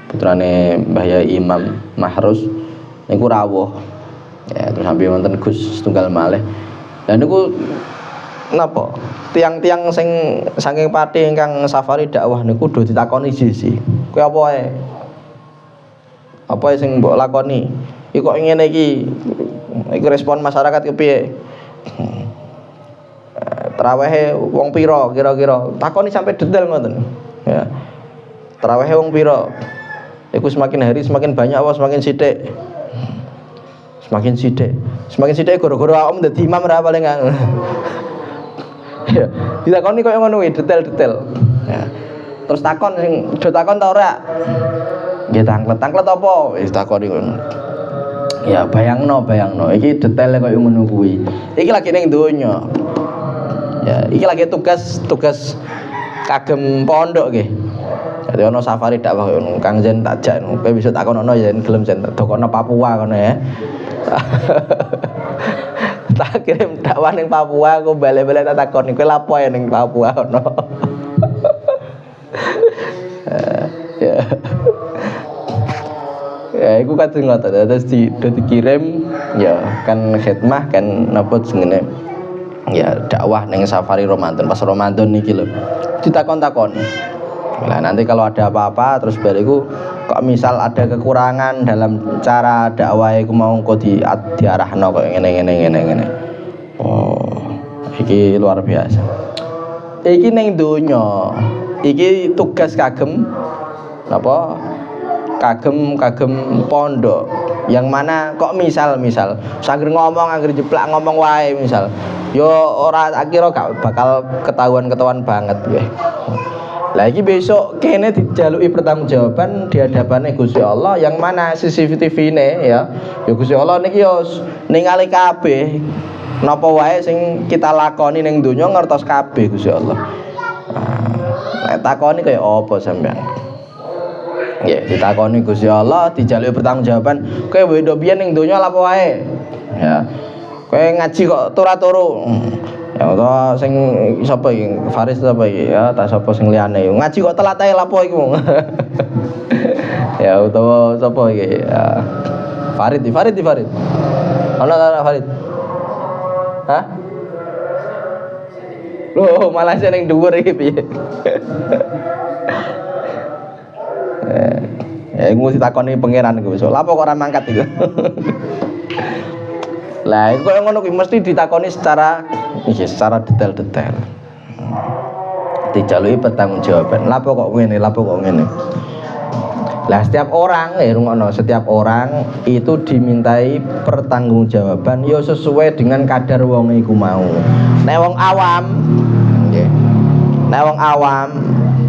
Putrane Mbah Yai Imam Mahrus niku rawuh. Ya terus sampe wonten Gus setunggal malih. Lah niku napa? Tiang-tiang sing saking Pati ingkang safari dakwah niku do ditakoni siji. Kowe apa ae? Apa sing mbok lakoni? Iki kok ngene iki. Iki respon masyarakat kepiye? Terawehe wong pira kira-kira? Takoni sampai detail ngoten. Ya. Terawehe wong pira? Iku semakin hari semakin banyak apa semakin sithik? Semakin sithik. Semakin sithik gara-gara awakmu dadi imam ra paling ngono. Ya, ditakoni koyo ngono kuwi detail-detail. Ya. Terus takon sing do takon ta ora? Nggih tanglet apa? Wis takoni ngono. Ya bayangno iki detaile koyo ngono kuwi. Iki lagi ning donya. Ya, iki lagi tugas kagem pondok nggih. Dadi ana safari dakwah koyo ngono. Kang Zen tak jak kowe bisa takonono ya gelem Zen dokono Papua kono ya. Tak kirim dakwah ning Papua aku balik-balik tak takoni kowe lapo ya ning Papua kono. Ya. Ya iku kadung ngoten terus dikirim ya kan khidmah kan napa jenenge ya dakwah ning safari Ramadan pas Ramadan niki lho ditakon-takoni. Lah nanti kalau ada apa-apa terus bariku kok misal ada kekurangan dalam cara dakwah iku mau kok diarahno kok ngene. Oh, iki luar biasa. Iki ning donya. Iki tugas kagem napa? Kagem pondok. Yang mana kok misal saged ngomong anggere jeplak ngomong wae misal. Yo ora akhirnya gak bakal ketahuan banget ya. Lah iki besok kene dijaluki pertanggungjawaban di hadapane Gusti Allah yang mana CCTV-ne ya. Ya Gusti Allah niki yo ningali kabeh. Napa wae sing kita lakoni ning donya ngertos kabeh Gusti Allah. Nek takoni kaya apa sampean? Ya ditakoni Gusti Allah dijaluki pertanggungjawaban. Kowe wedo biyen ning donya lha apa wae? Ya. Kowe ngaji kok turu-turu. Ya utawa sing sapa iki? Faris sapa iki? Ya tak sapa sing liyane. Ngaji kok telat ae lapo iku. Ya utawa sapa iki? Ya. Farid. Ana ta Farid? Hah? Loh, malah sing ning dhuwur iki piye? Ya mesti takoni pangeran iku besok. Lapo kok ora mangkat iku? Lah iku koyo ngono kuwi mesti ditakoni secara detail. Dijaluki pertanggungjawaban. Lapo kok ngene? Lah setiap orang setiap orang itu dimintai pertanggungjawaban ya sesuai dengan kadar wong iku mau. Nek wong awam nggih. Nek wong awam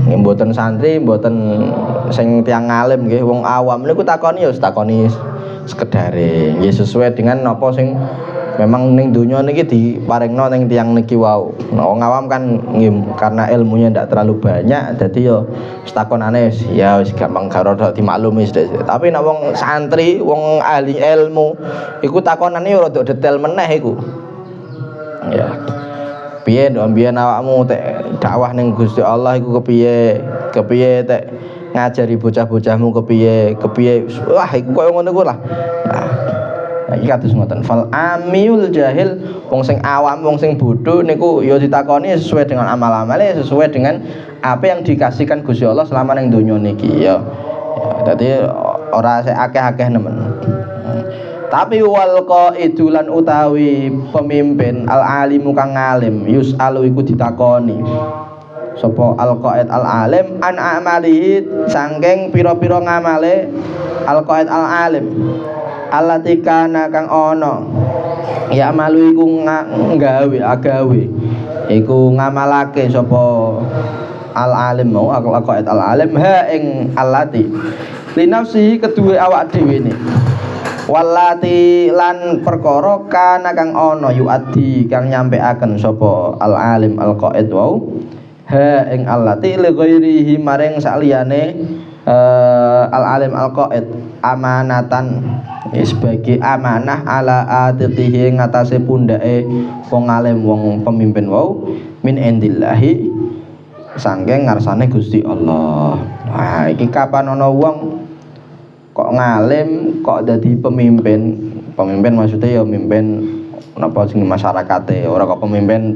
nggih mboten santri, mboten sing tiyang alim nggih, wong awam niku takoni ya takoni sekedare nggih sesuai dengan apa sing memang ning donya niki diparingno ning tiyang niki wau. Nah, wong awam kan nggih karena ilmunya ndak terlalu banyak dadi yo takonane ya wis gampang karo dimaklumi sithik. Tapi nek wong santri, wong ahli ilmu iku takonane yo rada detail meneh iku. Ya. Piye ndok mbiyen awakmu tek dakwah ning Gusti Allah iku kepiye tek ngajari bocah-bocahmu kepiye wah iku koyo ngono iku lah. Nah, iki kados ngoten. Fal amiul jahil wong sing awam, wong sing bodho niku ya ditakoni sesuai dengan amal-amale, sesuai dengan apa yang dikasihkan Gusti Allah selama ning donya niki ya. Dadi ora sik akeh-akeh nemen. Tapi wal qaidulan utawi pemimpin al alimu kang alim yusalu iku ditakoni sapa al qaid al alim an amalihi sangking pira-pira ngamale al qaid al alim allati kana kang ana ya malu iku agawe iku ngamalake sapa al alim mau al qaid al alim ha ing allati linafsihi kedue awak dhewe ne walati lan perkara kana kang ana yuaddi kang nyampeaken sapa al alim al qaid wau ha ing allati li ghairihi maring saliyane al alim al qaid amanatan sebagai amanah ala atitihi ngatasé pundake wong alim wong pemimpin wau min indillahi saking ngarsane Gusti Allah. Nah iki kapan ana wong kok ngalim kok dadi pemimpin maksudnya ya mimpin napa sing masyarakate ora kok pemimpin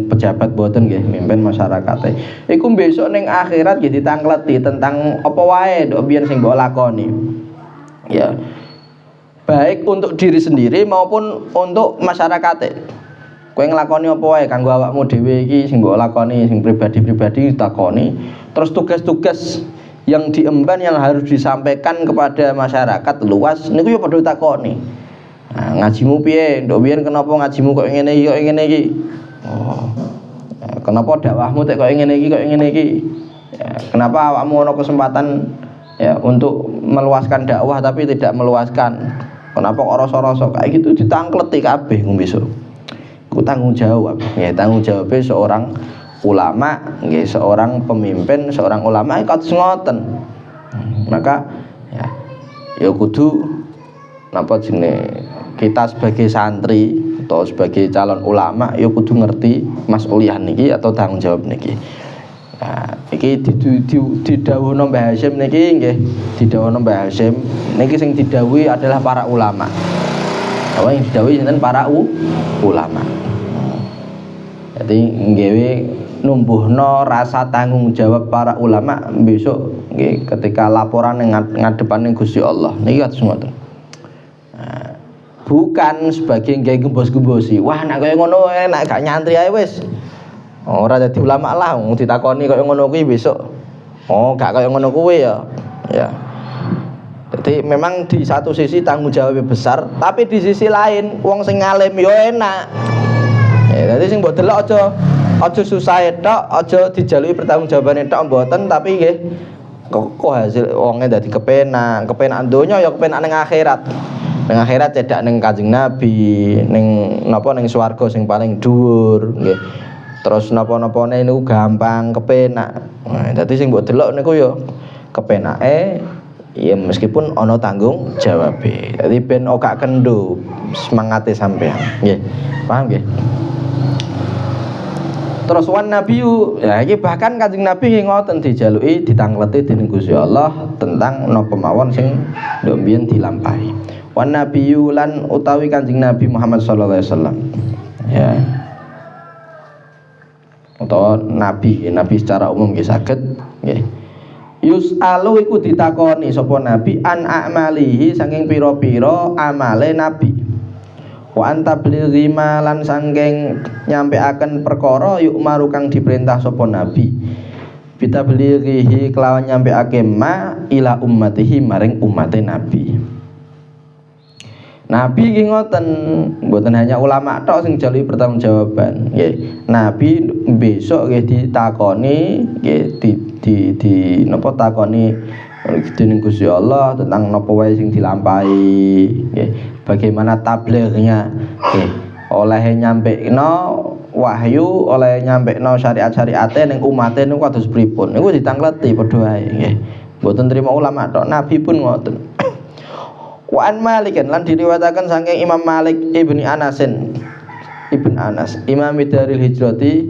pejabat boten nggih mimpin masyarakate iku besok ning akhirat nggih ditangkleti tentang apa wae ndok biyen sing mbok lakoni ya baik untuk diri sendiri maupun untuk masyarakate kowe nglakoni apa wae kanggo awakmu dhewe iki sing mbok lakoni sing pribadi ditakoni terus tugas-tugas yang diemban yang harus disampaikan kepada masyarakat luas niku yo padha takoni. Nah, ngajimu piye? Ndok biyen kenapa ngajimu kok ngene iki? Oh. Ya, kenapa dakwahmu kok ngene iki? Ya, kenapa awakmu ana kesempatan ya untuk meluaskan dakwah tapi tidak meluaskan? Kenapa kok rasa-rasa kayak gitu ditangkleti kabeh besok. Ku tanggung jawab. Ya, tanggung jawabnya seorang ulama, nggih seorang pemimpin, seorang ulama kados ngoten. Maka ya kudu napa jenenge kita sebagai santri atau sebagai calon ulama ya kudu ngerti mas'uliyah niki atau tanggung jawab niki. Nah, iki didhawuhna Mbah Hasyim niki nggih, didhawuhna Mbah Hasyim niki sing didhawuhi adalah para ulama. Apa yang didhawuhi sinten para ulama. Jadi nggawe numbuhno rasa tanggung jawab para ulama besok nggih ketika laporan ngadepaning Gusti Allah niki kados ngoten. Bukan sebagai nggih gembos-gembosi. Wah nek kaya ngono enak gak nyantri ae wis. Ora dadi ulama lah wong ditakoni kaya ngono kuwi besok. Oh, gak kaya ngono kuwi ya. Ya. Jadi memang di satu sisi tanggung jawabnya besar, tapi di sisi lain wong sing ngalim yo enak. Ya, dadi sing mbok delok aja susah tok, aja dijaluki pertanggungjawabane tok mboten, tapi nggih kok hasil wonge dadi kepenak donya ya kepenak ning akhirat. Ning akhirat cedak ning Kanjeng Nabi, ning napa ning swarga sing paling dhuwur nggih. Terus napa-napane niku gampang kepenak. Nah, dadi sing mbok delok niku ya kepenake ya meskipun ana tanggung jawabe. Dadi ben ora kendo semangate sampean. Nggih. Paham nggih? Terus wan nabiyu, ya iki bahkan Kanjeng Nabi nggih ngoten dijaluki ditangleti dening Gusti Allah tentang napa mawon sing ndok mbiyen dilampahi. Wan nabiyu lan utawi Kanjeng Nabi Muhammad sallallahu alaihi wasallam. Ya. Utawa nabi secara umum nggih saged nggih. Yus'alu iku ditakoni sapa nabi an a'malihi saking pira-pira amale nabi. Wa antablighi lan saking nyampeaken perkara yuk maru kang diperintah sapa nabi. Bitablighihi kelawan nyampeake ma ila ummatihi maring umate nabi. Nabi iki ngoten, mboten hanya ulama tok sing jaluki pertanggungjawaban. Nggih. Nabi besok nggih ditakoni, nggih di napa takoni dening Gusti Allah tentang napa wae sing dilampahi, nggih. Bagaimana tablighnya, nggih. Oleh nyampekno wahyu, oleh nyampekno syariat-syariate ning umate niku kados pripun. Niku ditangleti padha wae, nggih. Mboten trima ulama tok, Nabi pun ngoten. Wa an Malikin lan diriwayataken saking Imam Malik ibn Anas, Imam Daril Hijrati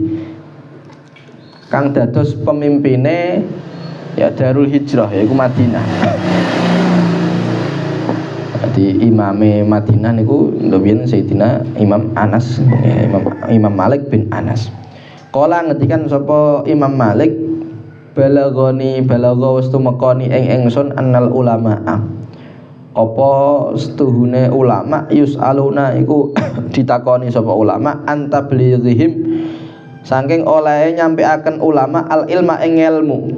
kang dados pemimpine ya Darul Hijrah yaiku Madinah. Jadi imame Madinah niku ndobien Sayyidina Imam Anas, ya, Imam Malik bin Anas. Kala ngetikan sapa Imam Malik balagha wis tumekani ing ingsun annal ulama'a apa setuhune ulama yus'aluna iku ditakoni sapa ulama antablighihim saking oleh nyampeaken ulama al ilma ing ilmu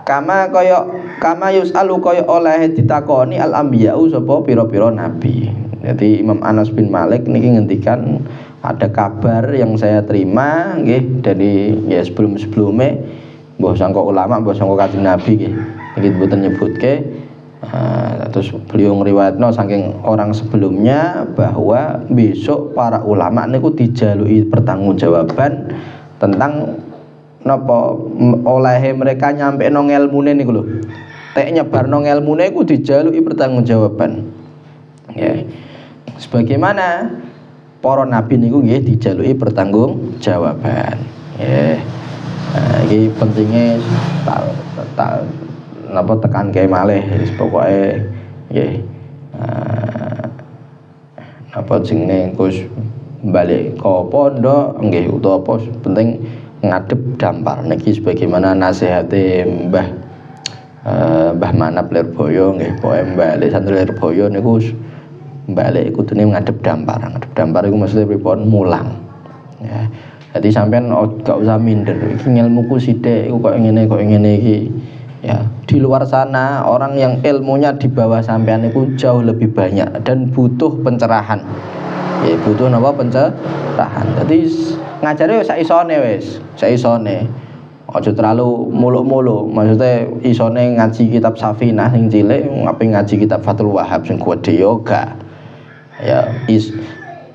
kama yus'alu kaya oleh ditakoni al anbiya'u sapa pira-pira nabi. Jadi Imam Anas bin Malik niki ngendikan ada kabar yang saya terima nggih dari ya sebelum-sebelumnya mbah sangka ulama mbah sangka Kanjeng Nabi nggih. Niki mboten nyebutke terus beliau ngriwayatno saking orang sebelumnya bahwa besok para ulama niku dijaluki pertanggungjawaban tentang napa olehe mereka nyampe nang ilmune niku lho. Tek nyebarno ilmune iku dijaluki pertanggungjawaban. Ya. Sebagaimana para nabi niku nggih dijaluki pertanggungjawaban. Ya. Nah, iki pentinge napa tekan kae malih pokoke nggih napa jenenge Gus balik ke pondok nggih utawa apa penting ngadep dampar niki sebagaimana nasihate Mbah Manap Lirboyo nggih pokoke balik santri Lirboyo niku balik kudune ngadep dampar iku maksudnya pripun mulang ya. Jadi sampean gak usah minder iki ilmuku sithik iku kok ngene iki. Ya, di luar sana orang yang ilmunya di bawah sampean itu jauh lebih banyak dan butuh pencerahan. Ya, butuh napa pencerahan. Jadi ngajare sak isone wis, sak isone. Aja terlalu muluk-muluk. Maksudnya isone ngaji kitab Safinah sing cilik, ngapain ngaji kitab Fathul Wahhab sing gede yoga. Ya,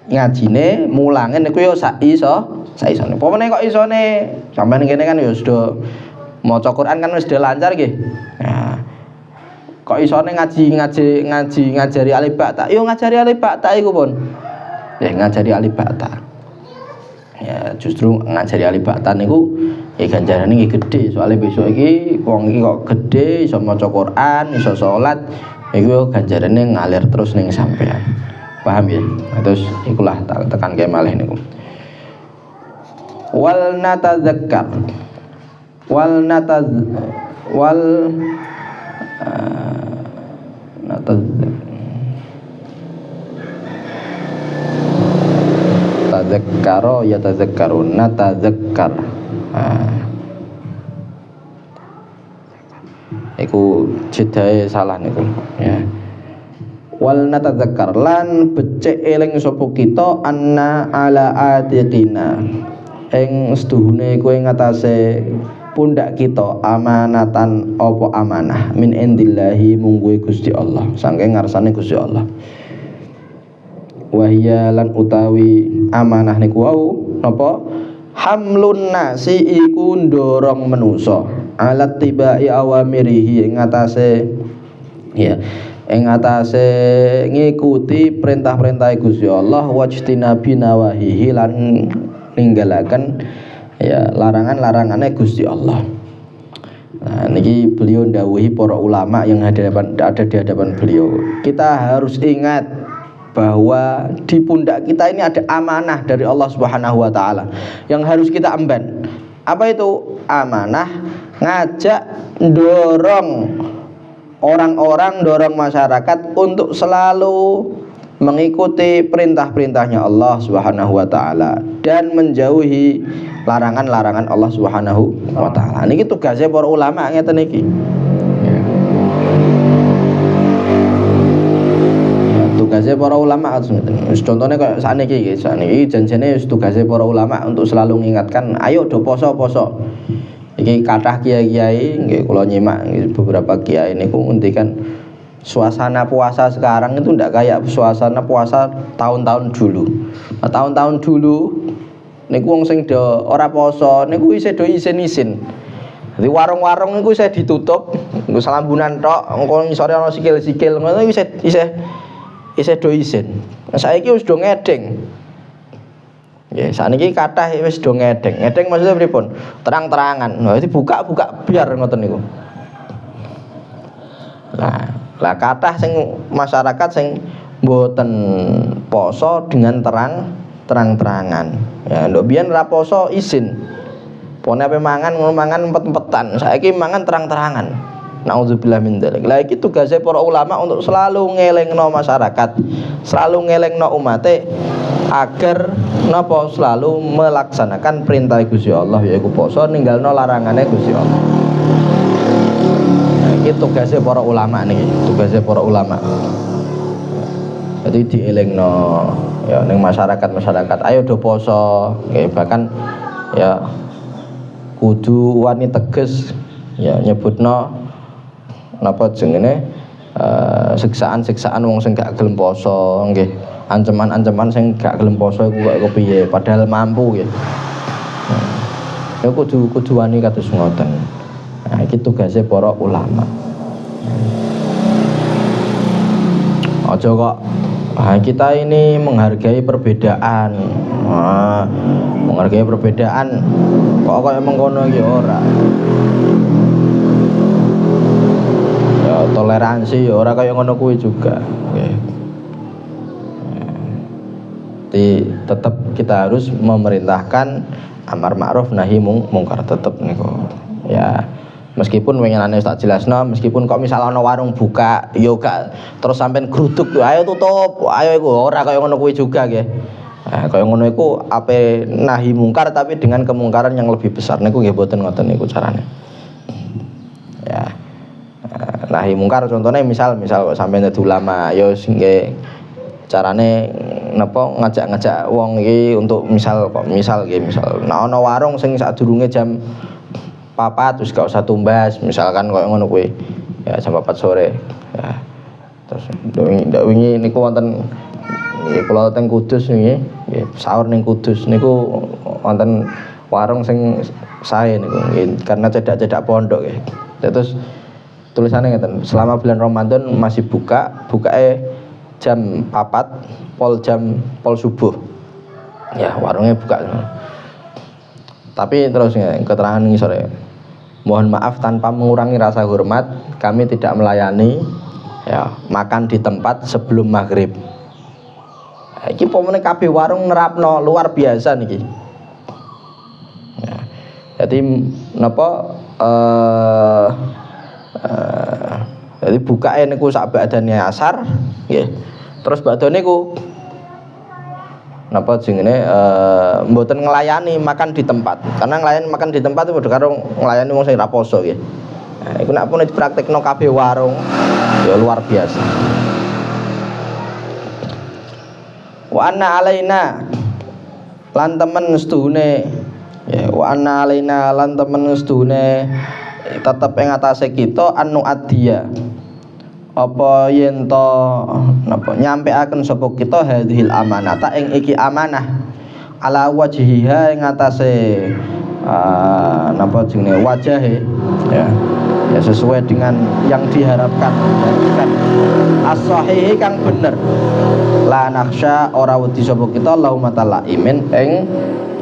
ngajine mulange niku yo sak isone. Pomene kok isone sampean kene kan ya sudah maca Quran kan wis lancar nggih. Nah, kok isone ngajari alif ba ta? Yo ngajari alif ba ta iku pun. Ya ngajari alif ba ta. Ya justru ngajari alif ba ta niku ya ganjarane iki gedhe. Soale besok iki wong iki kok gedhe iso maca Quran, iso salat, iku ganjarane ngalir terus ning sampean. Paham ya? Terus ikulah tekan kae malih niku. wal natadzakkar wal nataz wal tadzakkaro ya tadzakkarun natadzakkar. Iku jedae salah niku ya. Wal natadzakkar lan becik eling sapa kita anna ala atiqina ing seduhune kowe ngatasé pundak kita amanatan apa amanah min indillahi mungguhe Gusti Allah saking ngarsane Gusti Allah. Wahya lan utawi amanah niku wau napa hamlun nasi iku ndorong manusa alat tibai awamirihi ing atase ya ing atase ngikuti perintah-perintah Gusti Allah wajtinabi nawahihi lan ninggalaken ya larangan-larangane Gusti Allah. Nah, niki beliau ndawuhi para ulama yang ada di hadapan beliau. Kita harus ingat bahwa di pundak kita ini ada amanah dari Allah Subhanahu wa taala yang harus kita emban. Apa itu? Amanah ngajak dorong orang-orang, dorong masyarakat untuk selalu mengikuti perintah-perintahnya Allah Subhanahu wa taala dan menjauhi larangan-larangan Allah Subhanahu wa taala. Niki tugasnya para ulama ngeten niki. Tugasnya para ulama contohnya kayak sakniki janjane tugasnya para ulama untuk selalu mengingatkan ayo do poso-poso. Iki kathah kiai-kiai nggih kula nyimak beberapa kiai niku ngendikan suasana puasa sekarang itu ndak kayak suasana puasa tahun-tahun dulu. Nah, tahun-tahun dulu niku wong sing do ora poso niku isih do isin-isin. Jadi warung-warung niku isih ditutup, nggo salambunan tok, engko ngisore ana sikil-sikil ngono isih do isin. Saiki wis do ngedeng. Nggih, sakniki kathah wis do ngedeng. Ngedeng maksudnya pripun? Terang-terangan. Nah, itu buka-buka biar ngoten niku. Lah kathah sing masyarakat sing mboten poso dengan terang-terangan. Ya, ndok biyen ra poso isin. Pone ape mangan ngono mangan empet-empetan. Saiki mangan terang-terangan. Nauzubillah min dzalik. Lah iki tugasé para ulama untuk selalu ngelingno masyarakat, selalu ngelingno umate agar napa selalu melaksanakan perintah Gusti Allah yaiku poso ninggalno larangane Gusti Allah. Nah, iki tugasé para ulama niki, tugasé para ulama. Jadi dielingno ya ning masyarakat, ayo do poso, bahkan ya kudu wani teges ya nyebutno napa jenenge siksaan-siksaan wong sing gak gelem poso nggih. Ancaman-ancaman sing gak gelem poso iku kok piye padahal mampu nggih. Ya kudu wani kados ngoten. Nah, iki tugasé para ulama. Aja kok kita ini menghargai perbedaan. Menghargai perbedaan kok kaya mengkono iki ora. Toleransi ya ora kaya ngono kuwi juga. Nggih. Jadi tetap kita harus memerintahkan amar ma'ruf nahi mungkar tetep niku. Ya, meskipun winginane tak jelasno, meskipun kok misal ana warung buka ya gak terus sampean gruduk ayo tutup, ayo iku ora kaya ngono kuwi juga nggih. Nah, kaya ngono iku ape nahi mungkar tapi dengan kemungkaran yang lebih besar niku nggih mboten ngoten niku carane. Ya. Nahi mungkar contohnya misal kok sampeyan dadi ulama ya nggih carane napa ngajak-ngajak wong iki untuk misal nah ana warung sing sadurunge jam 4 terus gak usah tumbas misalkan koyo ngono kuwi ya jam 4 sore ya terus ndak wingi niku wonten nggih kula teng Kudus nggih sahur ning Kudus niku wonten warung sing sae niku karena cedak-cedak pondok nggih terus tulisannya ngeten, selama bulan Ramadan masih bukae jam 4 pol subuh. Ya, warungnya buka. Tapi terus keterangan ini sore. Mohon maaf tanpa mengurangi rasa hormat, kami tidak melayani ya, makan di tempat sebelum maghrib. Iki pomene kabeh warung nerapno luar biasa niki. Jadi napa jadi bukae niku sak badane asar nggih. Terus badane niku napa jenenge mboten nglayani makan di tempat. Karena nglayani makan di tempat itu padha karo nglayani wong sing ra poso nggih. Nah, iku nek pun dipraktekno kabeh warung ya luar biasa. Wa anna alaina lan temen seduhune ya wa anna alaina lan temen seduhune tetep ing atase kita anu adiya apa yen to napa nyampeaken sapa kita hadhil amanata ing iki amanah ala wajhiha ing atase napa jenenge wajahe ya sesuai dengan yang diharapkan as-sahih kang bener la nakhsha ora wedi sapa kita laumata laimin ing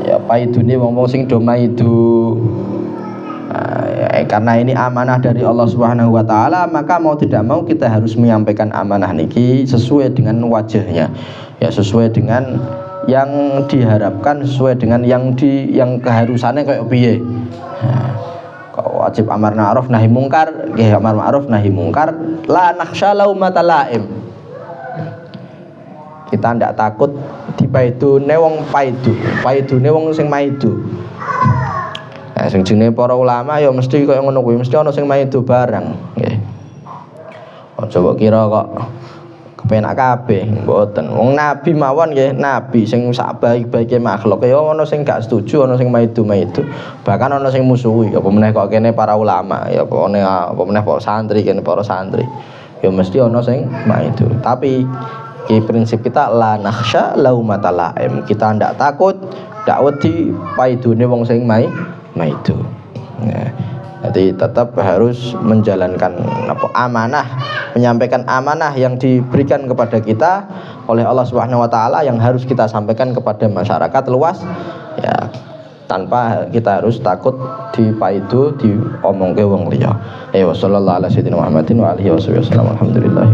ya paidune wong-wong sing do maidu. Karena ini amanah dari Allah Subhanahu wa taala, maka mau tidak mau kita harus menyampaikan amanah niki sesuai dengan wajahnya. Ya sesuai dengan yang diharapkan, sesuai dengan yang keharusannya kayak piye. Wajib amar ma'ruf nahi mungkar, nggih amar ma'ruf nahi mungkar, la nakhsha laumata laim. Kita ndak takut dipaidune wong paidune wong sing maidu. Nah, sing jenenge para ulama ya mesti kaya ngono kuwi, mesti ana sing maidu barang, nggih. Aja kok kira kok kepenak kabeh, mboten. Wong nabi mawon nggih, nabi sing sak baik-baike makhluk ya ana sing gak setuju, ana sing maidu-maidu, bahkan ana sing musuhi. Apa meneh kok kene para ulama, ya apa meneh para santri kene para santri. Ya mesti ana sing maidu. Tapi prinsip kita la nakhsha laumata laim. Kita ndak takut, ndak wedi paidune wong sing maidu. Ya. Jadi tetap harus menjalankan amanah, menyampaikan amanah yang diberikan kepada kita oleh Allah Subhanahu wa taala yang harus kita sampaikan kepada masyarakat luas ya, tanpa kita harus takut dipaidu diomongke wong liya. Sallallahu alaihi wasallam wa alihi wasallam. Alhamdulillah.